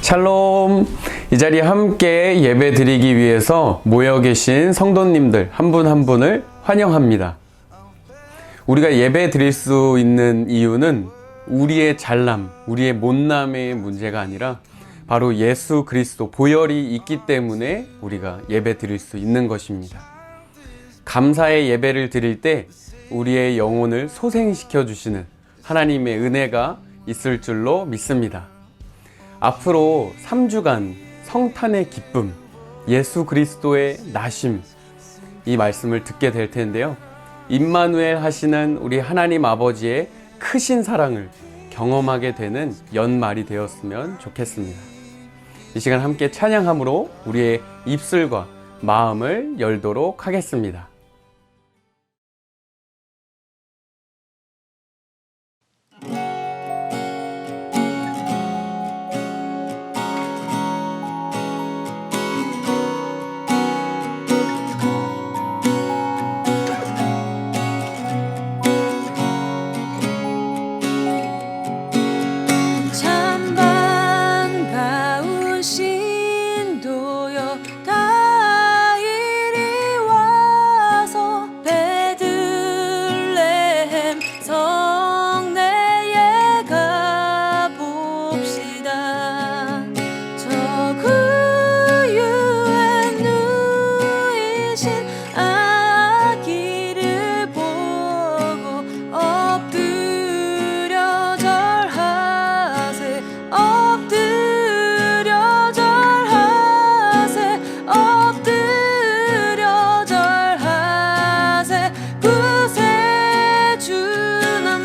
샬롬! 이 자리에 함께 예배 드리기 위해서 모여 계신 성도님들 한 분 한 분을 환영합니다. 우리가 예배 드릴 수 있는 이유는 우리의 잘남, 우리의 못남의 문제가 아니라 바로 예수 그리스도 보혈이 있기 때문에 우리가 예배 드릴 수 있는 것입니다. 감사의 예배를 드릴 때 우리의 영혼을 소생시켜 주시는 하나님의 은혜가 있을 줄로 믿습니다. 앞으로 3주간 성탄의 기쁨, 예수 그리스도의 나심, 이 말씀을 듣게 될 텐데요. 임마누엘 하시는 우리 하나님 아버지의 크신 사랑을 경험하게 되는 연말이 되었으면 좋겠습니다. 이 시간 함께 찬양함으로 우리의 입술과 마음을 열도록 하겠습니다. 구세주는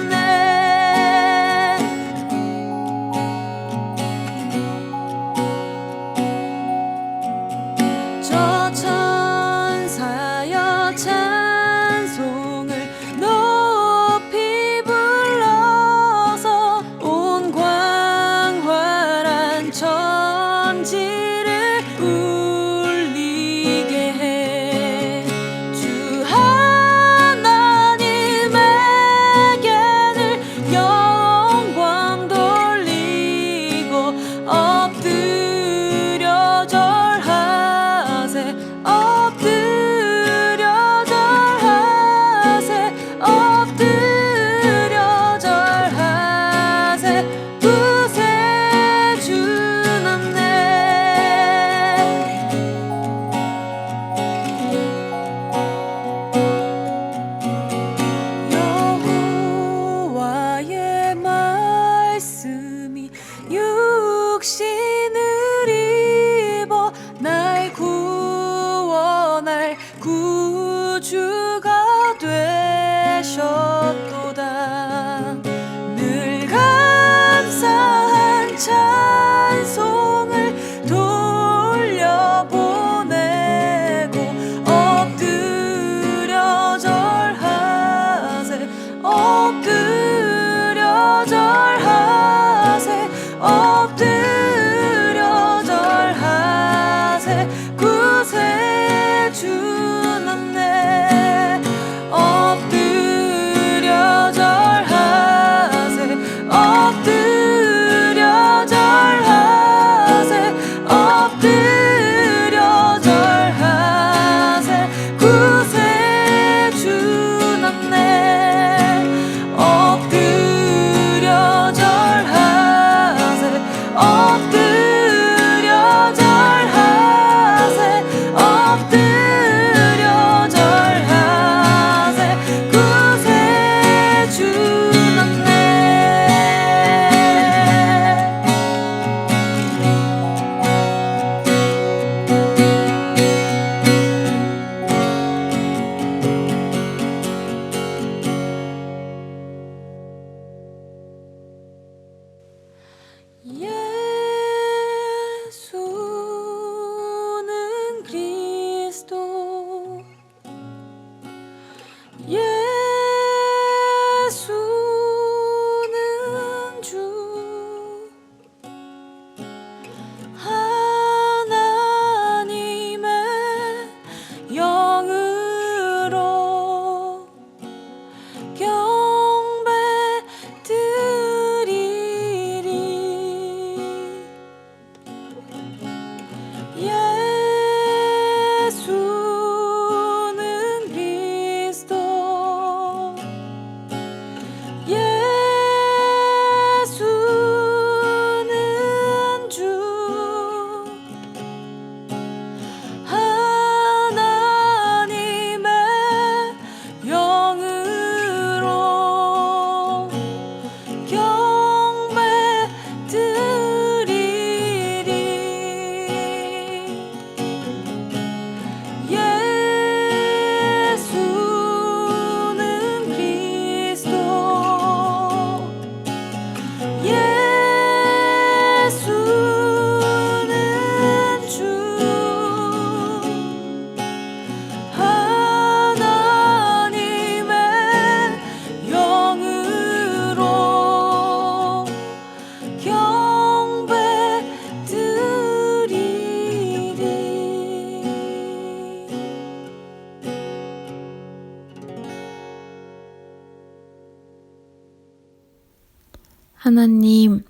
하나님,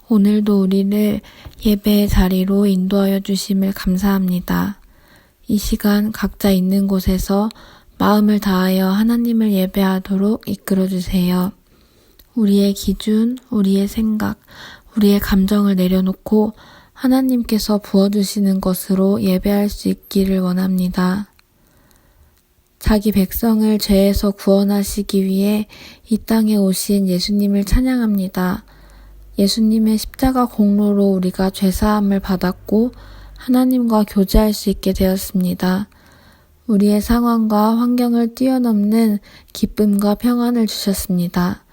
오늘도 우리를 예배의 자리로 인도하여 주심을 감사합니다. 이 시간 각자 있는 곳에서 마음을 다하여 하나님을 예배하도록 이끌어 주세요. 우리의 기준, 우리의 생각, 우리의 감정을 내려놓고 하나님께서 부어주시는 것으로 예배할 수 있기를 원합니다. 자기 백성을 죄에서 구원하시기 위해 이 땅에 오신 예수님을 찬양합니다. 예수님의 십자가 공로로 우리가 죄사함을 받았고 하나님과 교제할 수 있게 되었습니다. 우리의 상황과 환경을 뛰어넘는 기쁨과 평안을 주셨습니다.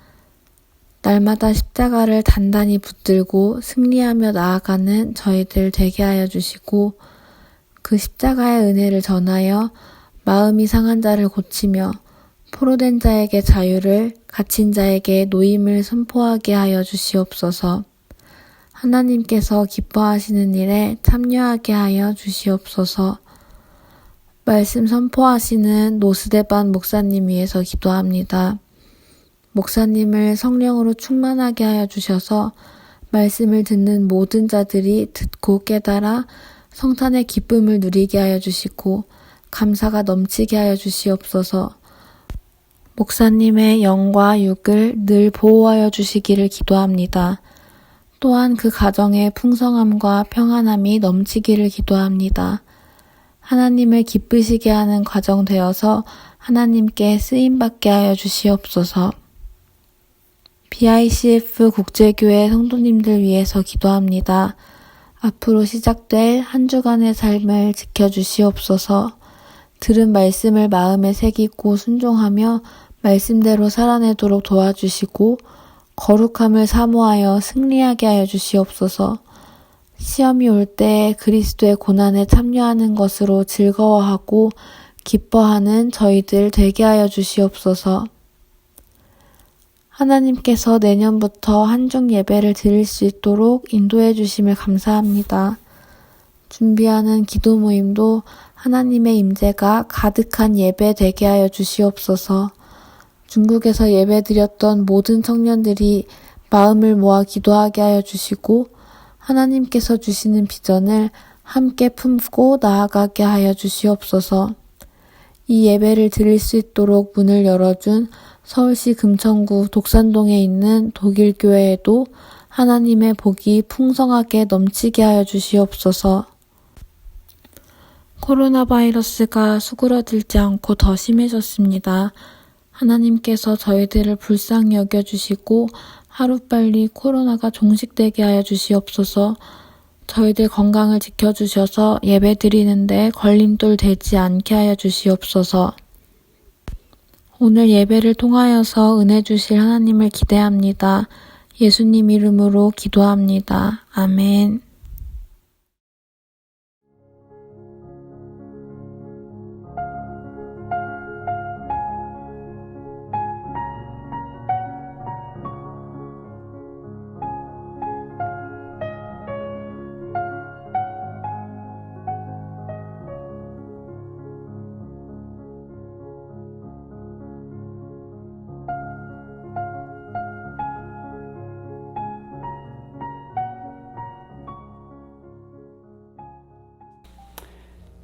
날마다 십자가를 단단히 붙들고 승리하며 나아가는 저희들 되게 하여 주시고 그 십자가의 은혜를 전하여 마음이 상한 자를 고치며 포로된 자에게 자유를, 갇힌 자에게 노임을 선포하게 하여 주시옵소서. 하나님께서 기뻐하시는 일에 참여하게 하여 주시옵소서. 말씀 선포하시는 노스데반 목사님 위해서 기도합니다. 목사님을 성령으로 충만하게 하여 주셔서 말씀을 듣는 모든 자들이 듣고 깨달아 성탄의 기쁨을 누리게 하여 주시고 감사가 넘치게 하여 주시옵소서. 목사님의 영과 육을 늘 보호하여 주시기를 기도합니다. 또한 그 가정의 풍성함과 평안함이 넘치기를 기도합니다. 하나님을 기쁘시게 하는 과정 되어서 하나님께 쓰임받게 하여 주시옵소서. BICF 국제교회 성도님들 위해서 기도합니다. 앞으로 시작될 한 주간의 삶을 지켜주시옵소서. 들은 말씀을 마음에 새기고 순종하며 말씀대로 살아내도록 도와주시고 거룩함을 사모하여 승리하게 하여 주시옵소서. 시험이 올 때 그리스도의 고난에 참여하는 것으로 즐거워하고 기뻐하는 저희들 되게 하여 주시옵소서. 하나님께서 내년부터 한중 예배를 드릴 수 있도록 인도해 주심을 감사합니다. 준비하는 기도 모임도 하나님의 임재가 가득한 예배 되게 하여 주시옵소서. 중국에서 예배 드렸던 모든 청년들이 마음을 모아 기도하게 하여 주시고 하나님께서 주시는 비전을 함께 품고 나아가게 하여 주시옵소서. 이 예배를 드릴 수 있도록 문을 열어준 서울시 금천구 독산동에 있는 독일교회에도 하나님의 복이 풍성하게 넘치게 하여 주시옵소서. 코로나 바이러스가 수그러들지 않고 더 심해졌습니다. 하나님께서 저희들을 불쌍히 여겨주시고 하루빨리 코로나가 종식되게 하여 주시옵소서. 저희들 건강을 지켜주셔서 예배 드리는데 걸림돌 되지 않게 하여 주시옵소서. 오늘 예배를 통하여서 은혜 주실 하나님을 기대합니다. 예수님 이름으로 기도합니다. 아멘.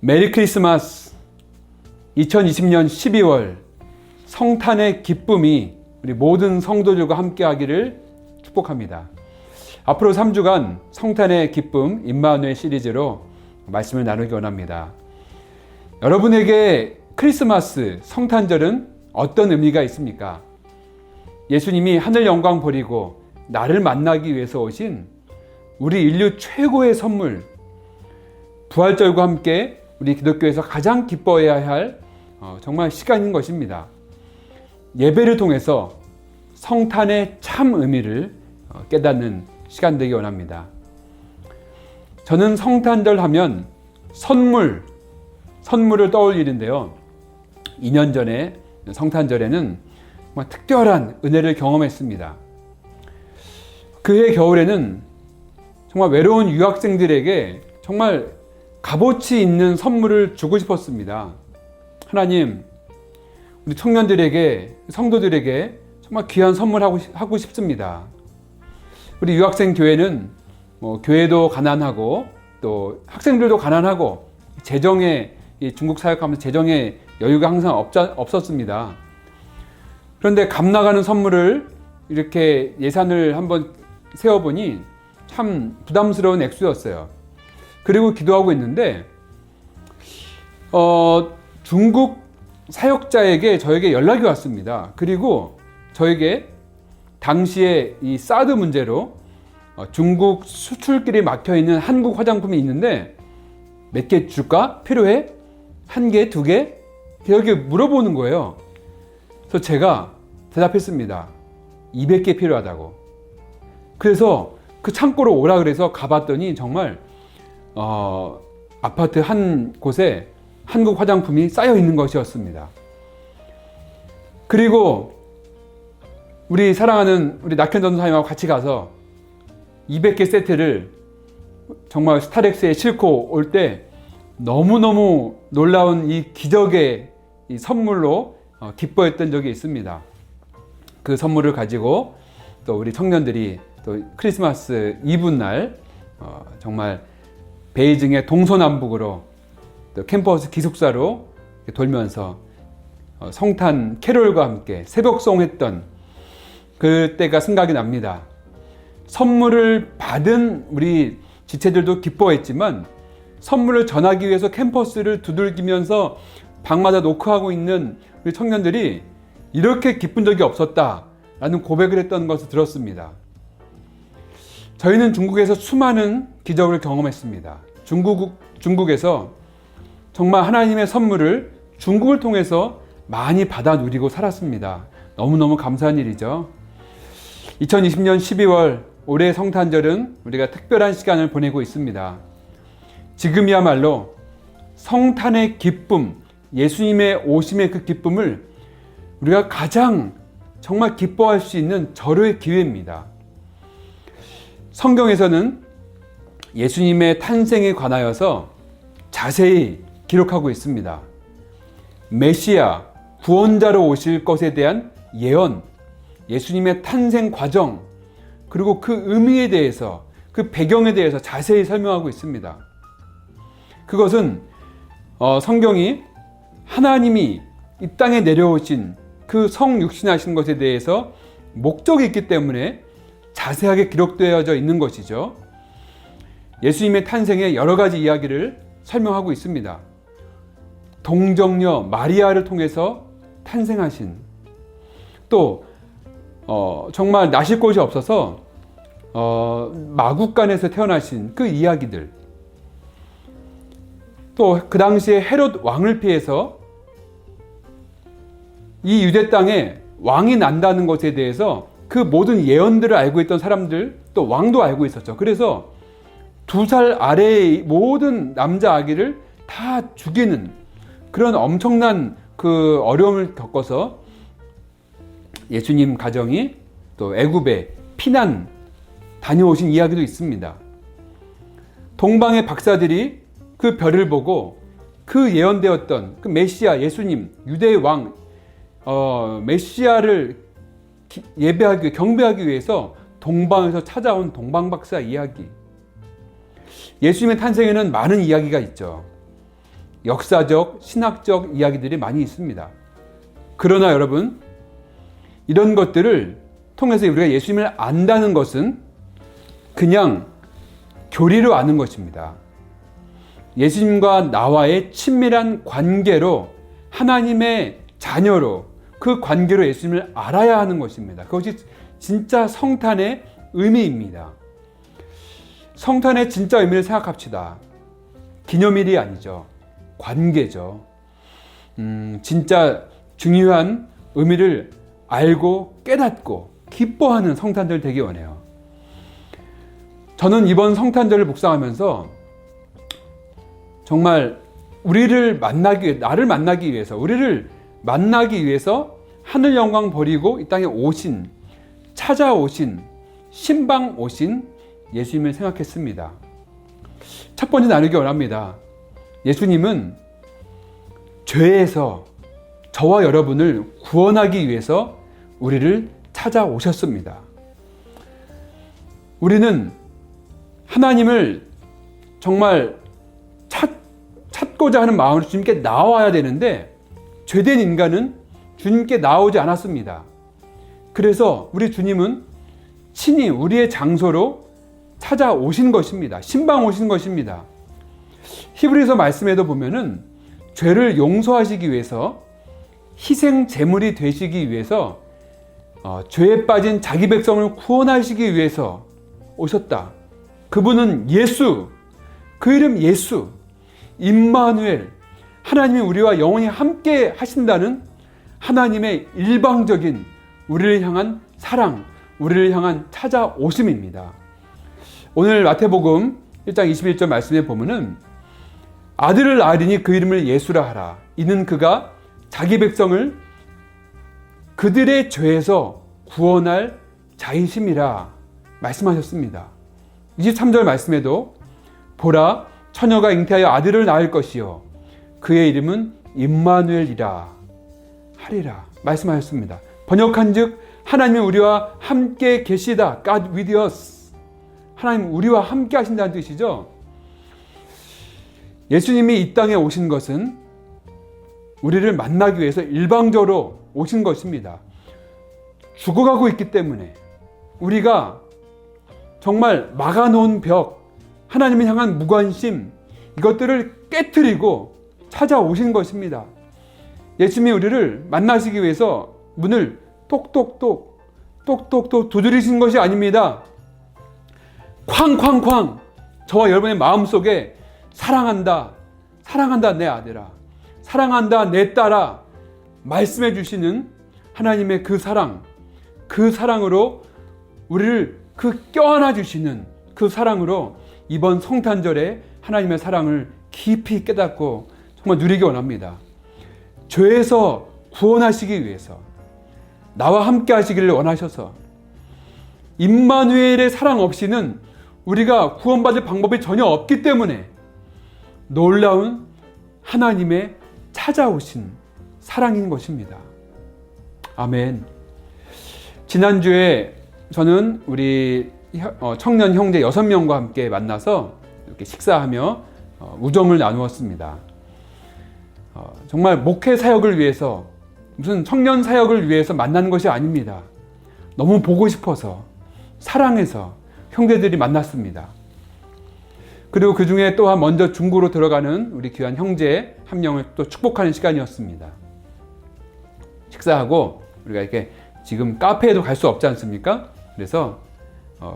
메리 크리스마스. 2020년 12월 성탄의 기쁨이 우리 모든 성도들과 함께 하기를 축복합니다. 앞으로 3주간 성탄의 기쁨 임마누엘 시리즈로 말씀을 나누기 원합니다. 여러분에게 크리스마스, 성탄절은 어떤 의미가 있습니까? 예수님이 하늘 영광 버리고 나를 만나기 위해서 오신 우리 인류 최고의 선물, 부활절과 함께 우리 기독교에서 가장 기뻐해야 할 정말 시간인 것입니다. 예배를 통해서 성탄의 참 의미를 깨닫는 시간 되기 원합니다. 저는 성탄절 하면 선물을 떠올리는데요. 2년 전에 성탄절에는 정말 특별한 은혜를 경험했습니다. 그해 겨울에는 정말 외로운 유학생들에게 정말 값어치 있는 선물을 주고 싶었습니다. 하나님, 우리 청년들에게, 성도들에게 정말 귀한 선물하고 싶습니다. 우리 유학생 교회는 교회도 가난하고 또 학생들도 가난하고 재정에 중국 사역하면서 재정에 여유가 항상 없었습니다. 그런데 값 나가는 선물을 이렇게 예산을 한번 세워보니 참 부담스러운 액수였어요. 그리고 기도하고 있는데 중국 사역자에게 저에게 연락이 왔습니다. 그리고 저에게 당시에 이 사드 문제로 중국 수출길이 막혀있는 한국 화장품이 있는데 몇 개 줄까? 필요해? 1개? 2개? 이렇게 물어보는 거예요. 그래서 제가 대답했습니다. 200개 필요하다고. 그래서 그 창고로 오라 그래서 가봤더니 정말 아파트 한 곳에 한국 화장품이 쌓여 있는 것이었습니다. 그리고 우리 사랑하는 우리 낙현 전도사님하고 같이 가서 200개 세트를 정말 스타렉스에 싣고 올 때 너무너무 놀라운 이 기적의 이 선물로 기뻐했던 적이 있습니다. 그 선물을 가지고 또 우리 청년들이 또 크리스마스 이브 날 정말 베이징의 동서남북으로 또 캠퍼스 기숙사로 돌면서 성탄 캐롤과 함께 새벽송 했던 그때가 생각이 납니다. 선물을 받은 우리 지체들도 기뻐했지만 선물을 전하기 위해서 캠퍼스를 두들기면서 방마다 노크하고 있는 우리 청년들이 이렇게 기쁜 적이 없었다라는 고백을 했던 것을 들었습니다. 저희는 중국에서 수많은 기적을 경험했습니다. 중국에서 정말 하나님의 선물을 중국을 통해서 많이 받아 누리고 살았습니다. 너무너무 감사한 일이죠. 2020년 12월 올해 성탄절은 우리가 특별한 시간을 보내고 있습니다. 지금이야말로 성탄의 기쁨, 예수님의 오심의 그 기쁨을 우리가 가장 정말 기뻐할 수 있는 절호의 기회입니다. 성경에서는 예수님의 탄생에 관하여서 자세히 기록하고 있습니다. 메시아, 구원자로 오실 것에 대한 예언, 예수님의 탄생 과정, 그리고 그 의미에 대해서, 그 배경에 대해서 자세히 설명하고 있습니다. 그것은 성경이 하나님이 이 땅에 내려오신 그 성육신하신 것에 대해서 목적이 있기 때문에 자세하게 기록되어져 있는 것이죠. 예수님의 탄생의 여러 가지 이야기를 설명하고 있습니다. 동정녀 마리아를 통해서 탄생하신, 또 정말 나실 곳이 없어서 마국간에서 태어나신 그 이야기들, 또 그 당시에 헤롯 왕을 피해서 이 유대 땅에 왕이 난다는 것에 대해서 그 모든 예언들을 알고 있던 사람들, 또 왕도 알고 있었죠. 그래서 2살 아래의 모든 남자 아기를 다 죽이는 그런 엄청난 그 어려움을 겪어서 예수님 가정이 또 애굽에 피난 다녀오신 이야기도 있습니다. 동방의 박사들이 그 별을 보고 그 예언되었던 그 메시아 예수님, 유대의 왕 메시아를 예배하기, 경배하기 위해서 동방에서 찾아온 동방박사 이야기. 예수님의 탄생에는 많은 이야기가 있죠. 역사적, 신학적 이야기들이 많이 있습니다. 그러나 여러분, 이런 것들을 통해서 우리가 예수님을 안다는 것은 그냥 교리로 아는 것입니다. 예수님과 나와의 친밀한 관계로, 하나님의 자녀로, 그 관계로 예수님을 알아야 하는 것입니다. 그것이 진짜 성탄의 의미입니다. 성탄의 진짜 의미를 생각합시다. 기념일이 아니죠. 관계죠. 진짜 중요한 의미를 알고 깨닫고 기뻐하는 성탄절 되기 원해요. 저는 이번 성탄절을 묵상하면서 정말 우리를 만나기 위해, 나를 만나기 위해서, 우리를 만나기 위해서 하늘 영광 버리고 이 땅에 오신, 찾아오신, 신방 오신 예수님을 생각했습니다. 첫 번째 나누기 원합니다. 예수님은 죄에서 저와 여러분을 구원하기 위해서 우리를 찾아오셨습니다. 우리는 하나님을 정말 찾고자 하는 마음으로 주님께 나와야 되는데 죄된 인간은 주님께 나오지 않았습니다. 그래서 우리 주님은 친히 우리의 장소로 찾아오신 것입니다. 신방 오신 것입니다. 히브리서 말씀에도 보면은 죄를 용서하시기 위해서 희생 제물이 되시기 위해서 죄에 빠진 자기 백성을 구원하시기 위해서 오셨다. 그분은 예수, 그 이름 예수, 임마누엘, 하나님이 우리와 영원히 함께 하신다는 하나님의 일방적인 우리를 향한 사랑, 우리를 향한 찾아오심입니다. 오늘 마태복음 1장 21절 말씀에 보면은 아들을 낳으리니 그 이름을 예수라 하라. 이는 그가 자기 백성을 그들의 죄에서 구원할 자이심이라 말씀하셨습니다. 23절 말씀에도 보라 처녀가 잉태하여 아들을 낳을 것이요 그의 이름은 임마누엘이라 하리라 말씀하셨습니다. 번역한즉 하나님이 우리와 함께 계시다. God with us. 하나님 우리와 함께 하신다는 뜻이죠. 예수님이 이 땅에 오신 것은 우리를 만나기 위해서 일방적으로 오신 것입니다. 죽어가고 있기 때문에 우리가 정말 막아놓은 벽, 하나님을 향한 무관심, 이것들을 깨트리고 찾아오신 것입니다. 예수님이 우리를 만나시기 위해서 문을 똑똑똑 두드리신 것이 아닙니다. 쾅쾅쾅 저와 여러분의 마음속에 사랑한다, 사랑한다 내 아들아, 사랑한다 내 딸아 말씀해 주시는 하나님의 그 사랑, 그 사랑으로 우리를 껴안아 주시는 그 사랑으로 이번 성탄절에 하나님의 사랑을 깊이 깨닫고 정말 누리기 원합니다. 죄에서 구원하시기 위해서 나와 함께 하시기를 원하셔서 임마누엘의 사랑 없이는 우리가 구원받을 방법이 전혀 없기 때문에 놀라운 하나님의 찾아오신 사랑인 것입니다. 아멘. 지난주에 저는 우리 청년 형제 6명과 함께 만나서 이렇게 식사하며 우정을 나누었습니다. 정말 목회 사역을 위해서 무슨 청년 사역을 위해서 만나는 것이 아닙니다. 너무 보고 싶어서 사랑해서 형제들이 만났습니다. 그리고 그 중에 또한 먼저 중고로 들어가는 우리 귀한 형제 한 명을 또 축복하는 시간이었습니다. 식사하고 우리가 이렇게 지금 카페에도 갈 수 없지 않습니까? 그래서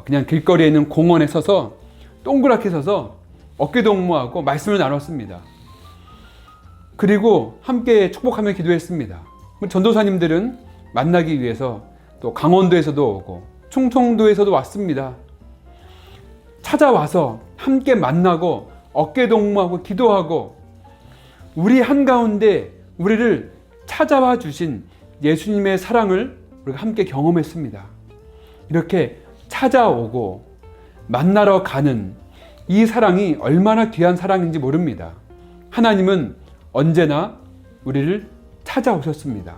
그냥 길거리에 있는 공원에 서서 동그랗게 서서 어깨동무하고 말씀을 나눴습니다. 그리고 함께 축복하며 기도했습니다. 전도사님들은 만나기 위해서 또 강원도에서도 오고 충청도에서도 왔습니다. 찾아와서 함께 만나고 어깨동무하고 기도하고 우리 한가운데 우리를 찾아와 주신 예수님의 사랑을 우리가 함께 경험했습니다. 이렇게 찾아오고 만나러 가는 이 사랑이 얼마나 귀한 사랑인지 모릅니다. 하나님은 언제나 우리를 찾아오셨습니다.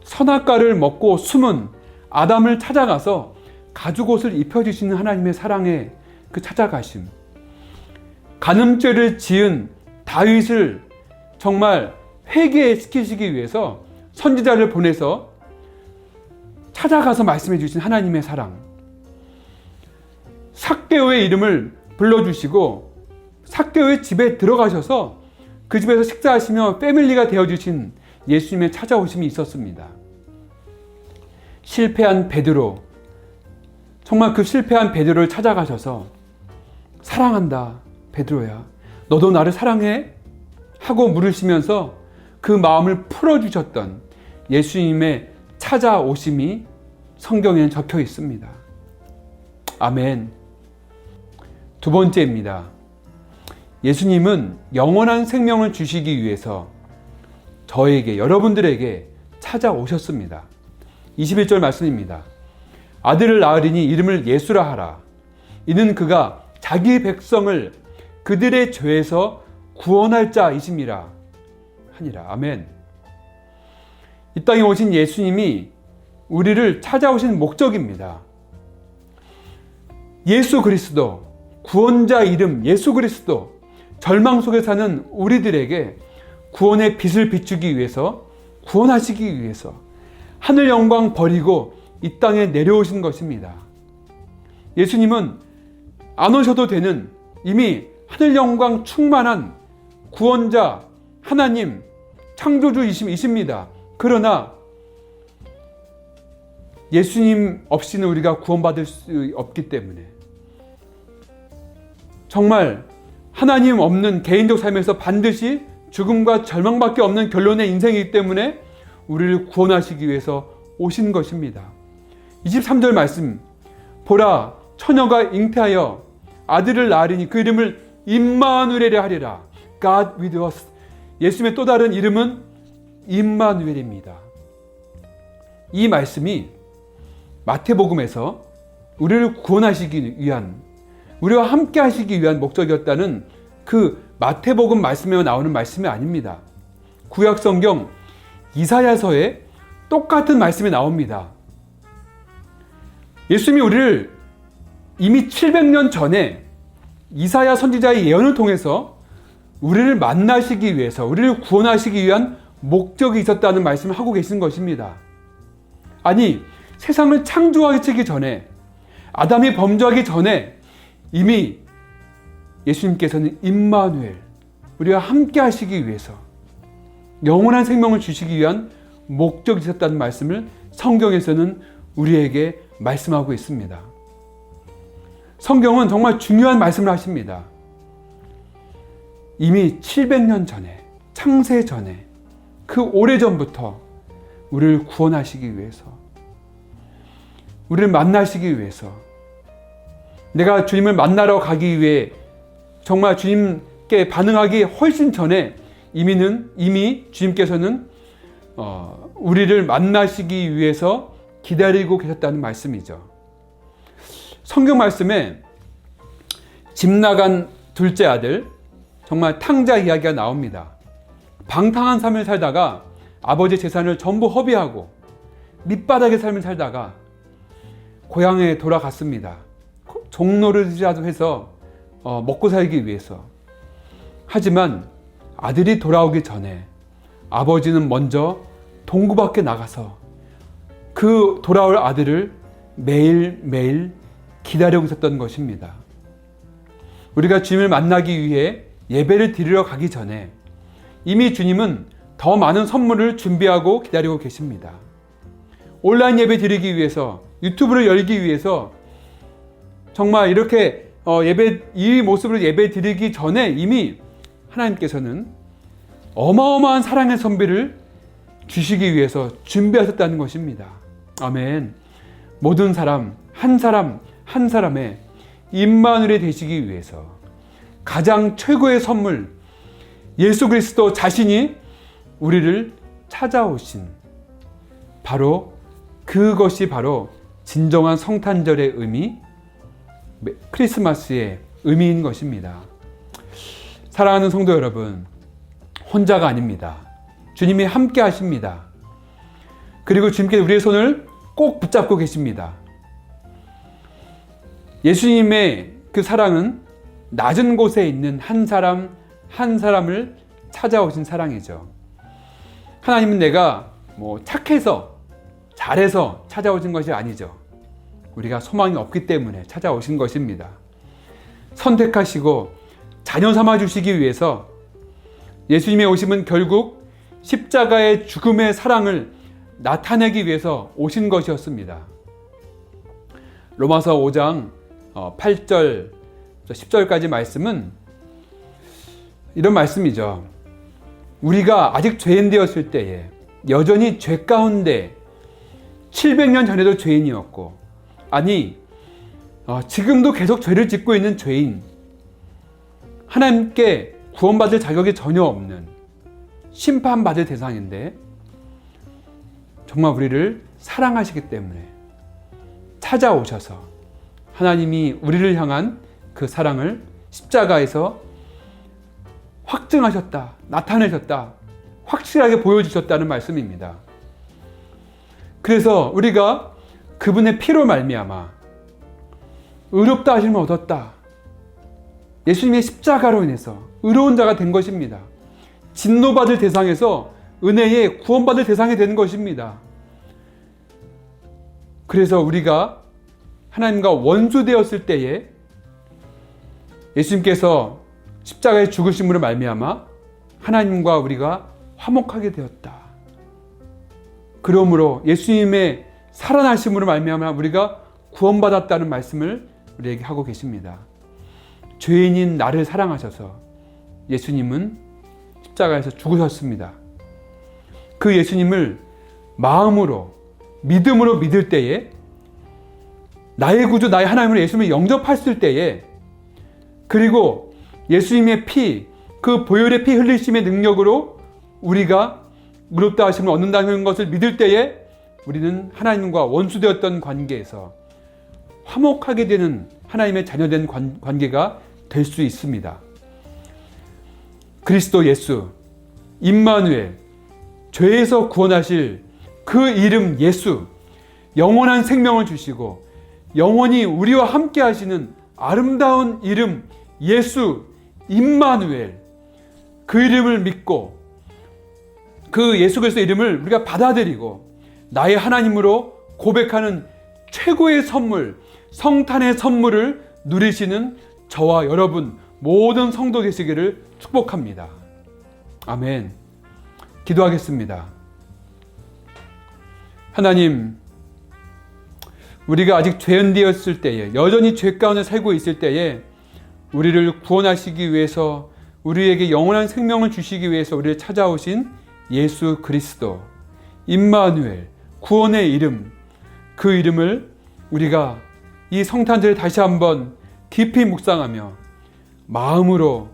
선악과를 먹고 숨은 아담을 찾아가서 가죽옷을 입혀주시는 하나님의 사랑의 그 찾아가심, 간음죄를 지은 다윗을 정말 회개시키시기 위해서 선지자를 보내서 찾아가서 말씀해 주신 하나님의 사랑, 삭개오의 이름을 불러주시고 삭개오의 집에 들어가셔서 그 집에서 식사하시며 패밀리가 되어주신 예수님의 찾아오심이 있었습니다. 실패한 베드로, 정말 그 실패한 베드로를 찾아가셔서 사랑한다 베드로야, 너도 나를 사랑해? 하고 물으시면서 그 마음을 풀어주셨던 예수님의 찾아오심이 성경에는 적혀 있습니다. 아멘. 두 번째입니다. 예수님은 영원한 생명을 주시기 위해서 저에게, 여러분들에게 찾아오셨습니다. 21절 말씀입니다. 아들을 낳으리니 이름을 예수라 하라. 이는 그가 자기 백성을 그들의 죄에서 구원할 자이심이라 하니라. 아멘. 이 땅에 오신 예수님이 우리를 찾아오신 목적입니다. 예수 그리스도, 구원자 이름 예수 그리스도, 절망 속에 사는 우리들에게 구원의 빛을 비추기 위해서, 구원하시기 위해서 하늘 영광 버리고 이 땅에 내려오신 것입니다. 예수님은 안 오셔도 되는 이미 하늘 영광 충만한 구원자, 하나님, 창조주이십니다. 그러나 예수님 없이는 우리가 구원받을 수 없기 때문에, 정말 하나님 없는 개인적 삶에서 반드시 죽음과 절망밖에 없는 결론의 인생이기 때문에 우리를 구원하시기 위해서 오신 것입니다. 23절 말씀, 보라 처녀가 잉태하여 아들을 낳으리니 그 이름을 임마누엘이라 하리라. God with us. 예수님의 또 다른 이름은 임마누엘입니다. 이 말씀이 마태복음에서 우리를 구원하시기 위한, 우리와 함께 하시기 위한 목적이었다는 그 마태복음 말씀에 나오는 말씀이 아닙니다. 구약성경 이사야서에 똑같은 말씀이 나옵니다. 예수님이 우리를 이미 700년 전에 이사야 선지자의 예언을 통해서 우리를 만나시기 위해서, 우리를 구원하시기 위한 목적이 있었다는 말씀을 하고 계신 것입니다. 아니, 세상을 창조하기 전에, 아담이 범죄하기 전에 이미 예수님께서는 임마누엘, 우리와 함께 하시기 위해서 영원한 생명을 주시기 위한 목적이 있었다는 말씀을 성경에서는 우리에게 말씀하고 있습니다. 성경은 정말 중요한 말씀을 하십니다. 이미 700년 전에, 창세 전에, 그 오래전부터 우리를 구원하시기 위해서, 우리를 만나시기 위해서, 내가 주님을 만나러 가기 위해 정말 주님께 반응하기 훨씬 전에 이미 주님께서는 우리를 만나시기 위해서 기다리고 계셨다는 말씀이죠. 성경 말씀에 집 나간 둘째 아들, 정말 탕자 이야기가 나옵니다. 방탕한 삶을 살다가 아버지 재산을 전부 허비하고 밑바닥의 삶을 살다가 고향에 돌아갔습니다. 종노릇이라도 해서 먹고 살기 위해서. 하지만 아들이 돌아오기 전에 아버지는 먼저 동구 밖에 나가서 그 돌아올 아들을 매일매일 기다리고 있었던 것입니다. 우리가 주님을 만나기 위해 예배를 드리러 가기 전에 이미 주님은 더 많은 선물을 준비하고 기다리고 계십니다. 온라인 예배 드리기 위해서, 유튜브를 열기 위해서, 정말 이렇게 이 모습으로 예배 드리기 전에 이미 하나님께서는 어마어마한 사랑의 선비를 주시기 위해서 준비하셨다는 것입니다. 아멘. 모든 사람 한 사람의 임마누엘이 되시기 위해서 가장 최고의 선물, 예수 그리스도 자신이 우리를 찾아오신, 그것이 바로 진정한 성탄절의 의미, 크리스마스의 의미인 것입니다. 사랑하는 성도 여러분, 혼자가 아닙니다. 주님이 함께 하십니다. 그리고 주님께 우리의 손을 꼭 붙잡고 계십니다. 예수님의 그 사랑은 낮은 곳에 있는 한 사람을 찾아오신 사랑이죠. 하나님은 내가 착해서, 잘해서 찾아오신 것이 아니죠. 우리가 소망이 없기 때문에 찾아오신 것입니다. 선택하시고 자녀 삼아 주시기 위해서 예수님의 오심은 결국 십자가의 죽음의 사랑을 나타내기 위해서 오신 것이었습니다. 로마서 5장 8절, 10절까지 말씀은 이런 말씀이죠. 우리가 아직 죄인 되었을 때에 여전히 죄 가운데 700년 전에도 죄인이었고, 아니 지금도 계속 죄를 짓고 있는 죄인, 하나님께 구원받을 자격이 전혀 없는 심판받을 대상인데 정말 우리를 사랑하시기 때문에 찾아오셔서 하나님이 우리를 향한 그 사랑을 십자가에서 확증하셨다, 나타내셨다, 확실하게 보여주셨다는 말씀입니다. 그래서 우리가 그분의 피로 말미암아 의롭다 하심을 얻었다. 예수님의 십자가로 인해서 의로운 자가 된 것입니다. 진노받을 대상에서 은혜에 구원받을 대상이 되는 것입니다. 그래서 우리가 하나님과 원수되었을 때에 예수님께서 십자가의 죽으심으로 말미암아 하나님과 우리가 화목하게 되었다. 그러므로 예수님의 살아나심으로 말미암아 우리가 구원받았다는 말씀을 우리에게 하고 계십니다. 죄인인 나를 사랑하셔서 예수님은 십자가에서 죽으셨습니다. 그 예수님을 마음으로 믿음으로 믿을 때에 나의 구주 나의 하나님을 예수님을 영접했을 때에 그리고 예수님의 피, 그 보혈의 피 흘리심의 능력으로 우리가 의롭다 하심을 얻는다는 것을 믿을 때에 우리는 하나님과 원수되었던 관계에서 화목하게 되는 하나님의 자녀된 관계가 될 수 있습니다. 그리스도 예수, 임마누엘, 죄에서 구원하실 그 이름 예수, 영원한 생명을 주시고 영원히 우리와 함께 하시는 아름다운 이름 예수, 임마누엘, 그 이름을 믿고 그 예수 그리스도의 이름을 우리가 받아들이고 나의 하나님으로 고백하는 최고의 선물, 성탄의 선물을 누리시는 저와 여러분 모든 성도 되시기를 축복합니다. 아멘. 기도하겠습니다. 하나님, 우리가 아직 죄인되었을 때에, 여전히 죄 가운데 살고 있을 때에 우리를 구원하시기 위해서, 우리에게 영원한 생명을 주시기 위해서 우리를 찾아오신 예수 그리스도, 임마누엘, 구원의 이름, 그 이름을 우리가 이 성탄절에 다시 한번 깊이 묵상하며 마음으로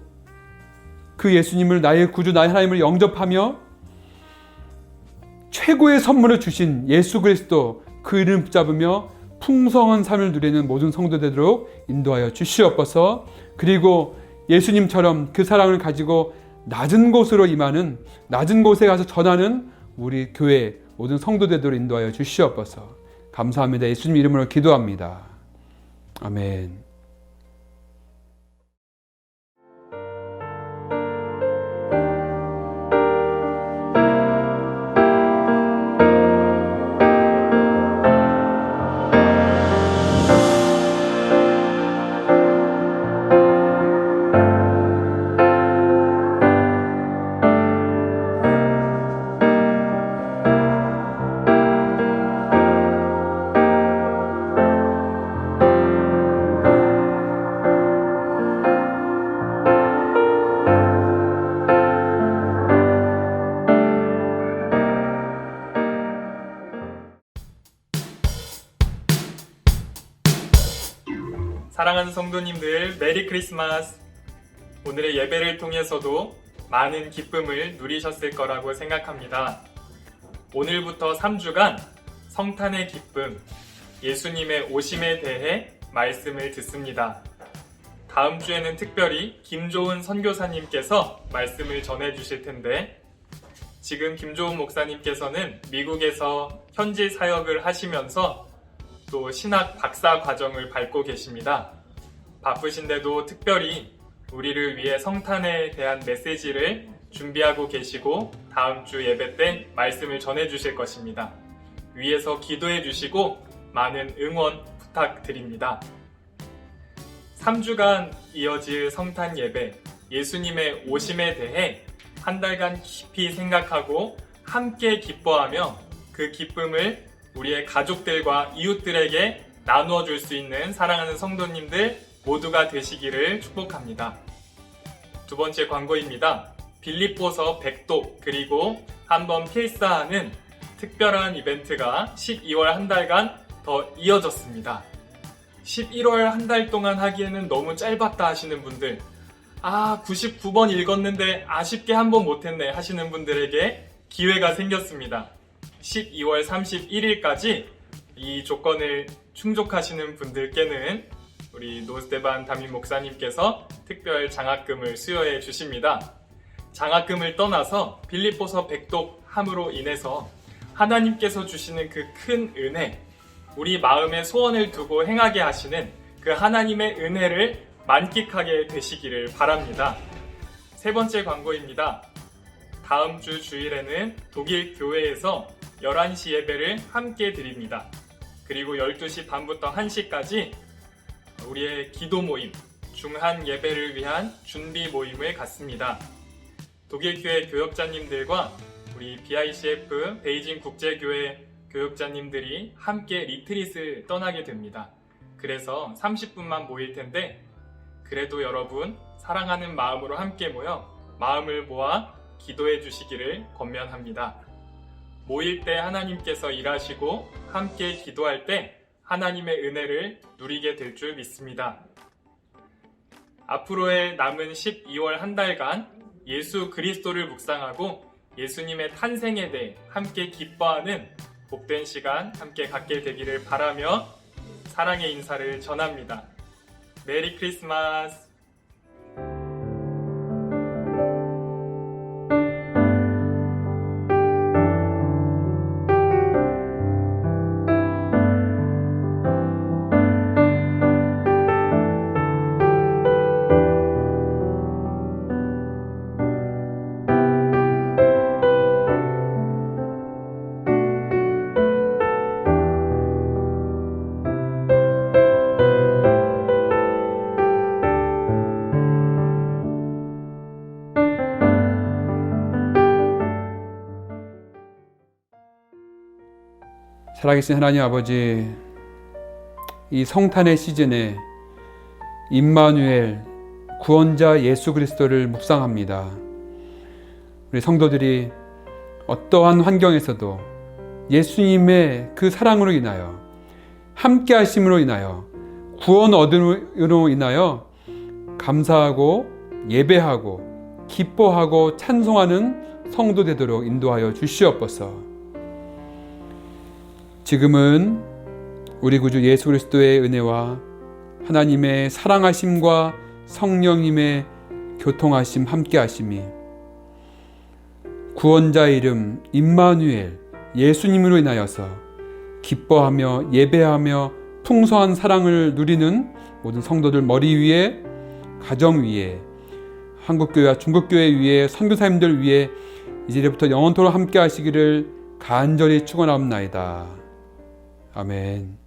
그 예수님을 나의 구주, 나의 하나님을 영접하며 최고의 선물을 주신 예수 그리스도 그 이름 붙잡으며 풍성한 삶을 누리는 모든 성도 되도록 인도하여 주시옵소서. 그리고 예수님처럼 그 사랑을 가지고 낮은 곳으로 임하는, 낮은 곳에 가서 전하는 우리 교회 모든 성도 되도록 인도하여 주시옵소서. 감사합니다. 예수님 이름으로 기도합니다. 아멘. 사랑하는 성도님들, 메리 크리스마스! 오늘의 예배를 통해서도 많은 기쁨을 누리셨을 거라고 생각합니다. 오늘부터 3주간 성탄의 기쁨, 예수님의 오심에 대해 말씀을 듣습니다. 다음 주에는 특별히 김조은 선교사님께서 말씀을 전해주실 텐데, 지금 김조은 목사님께서는 미국에서 현지 사역을 하시면서 또 신학 박사 과정을 밟고 계십니다. 바쁘신데도 특별히 우리를 위해 성탄에 대한 메시지를 준비하고 계시고 다음 주 예배 때 말씀을 전해 주실 것입니다. 위에서 기도해 주시고 많은 응원 부탁드립니다. 3주간 이어질 성탄 예배, 예수님의 오심에 대해 한 달간 깊이 생각하고 함께 기뻐하며 그 기쁨을 우리의 가족들과 이웃들에게 나누어 줄 수 있는 사랑하는 성도님들 모두가 되시기를 축복합니다. 두 번째 광고입니다. 빌립보서 100독 그리고 한번 필사하는 특별한 이벤트가 12월 한 달간 더 이어졌습니다. 11월 한 달 동안 하기에는 너무 짧았다 하시는 분들, 99번 읽었는데 아쉽게 한 번 못했네 하시는 분들에게 기회가 생겼습니다. 12월 31일까지 이 조건을 충족하시는 분들께는 우리 노스테반 담임 목사님께서 특별 장학금을 수여해 주십니다. 장학금을 떠나서 빌립보서 100독 함으로 인해서 하나님께서 주시는 그 큰 은혜, 우리 마음에 소원을 두고 행하게 하시는 그 하나님의 은혜를 만끽하게 되시기를 바랍니다. 세 번째 광고입니다. 다음 주 주일에는 독일 교회에서 11시 예배를 함께 드립니다. 그리고 12시 반부터 1시까지 우리의 기도 모임, 중한 예배를 위한 준비 모임을 갖습니다. 독일 교회 교역자님들과 우리 BICF 베이징 국제교회 교역자님들이 함께 리트릿을 떠나게 됩니다. 그래서 30분만 모일 텐데 그래도 여러분 사랑하는 마음으로 함께 모여 마음을 모아 기도해 주시기를 권면합니다. 모일 때 하나님께서 일하시고 함께 기도할 때 하나님의 은혜를 누리게 될 줄 믿습니다. 앞으로의 남은 12월 한 달간 예수 그리스도를 묵상하고 예수님의 탄생에 대해 함께 기뻐하는 복된 시간 함께 갖게 되기를 바라며 사랑의 인사를 전합니다. 메리 크리스마스! 살아계신 하나님 아버지, 이 성탄의 시즌에 임마누엘 구원자 예수 그리스도를 묵상합니다. 우리 성도들이 어떠한 환경에서도 예수님의 그 사랑으로 인하여 함께 하심으로 인하여 구원 얻음으로 인하여 감사하고 예배하고 기뻐하고 찬송하는 성도 되도록 인도하여 주시옵소서. 지금은 우리 구주 예수 그리스도의 은혜와 하나님의 사랑하심과 성령님의 교통하심 함께하심이 구원자 이름 임마누엘 예수님으로 인하여서 기뻐하며 예배하며 풍성한 사랑을 누리는 모든 성도들 머리 위에, 가정 위에, 한국교회와 중국교회 위에, 선교사님들 위에 이제부터 영원토록 함께하시기를 간절히 축원합니다. 아멘.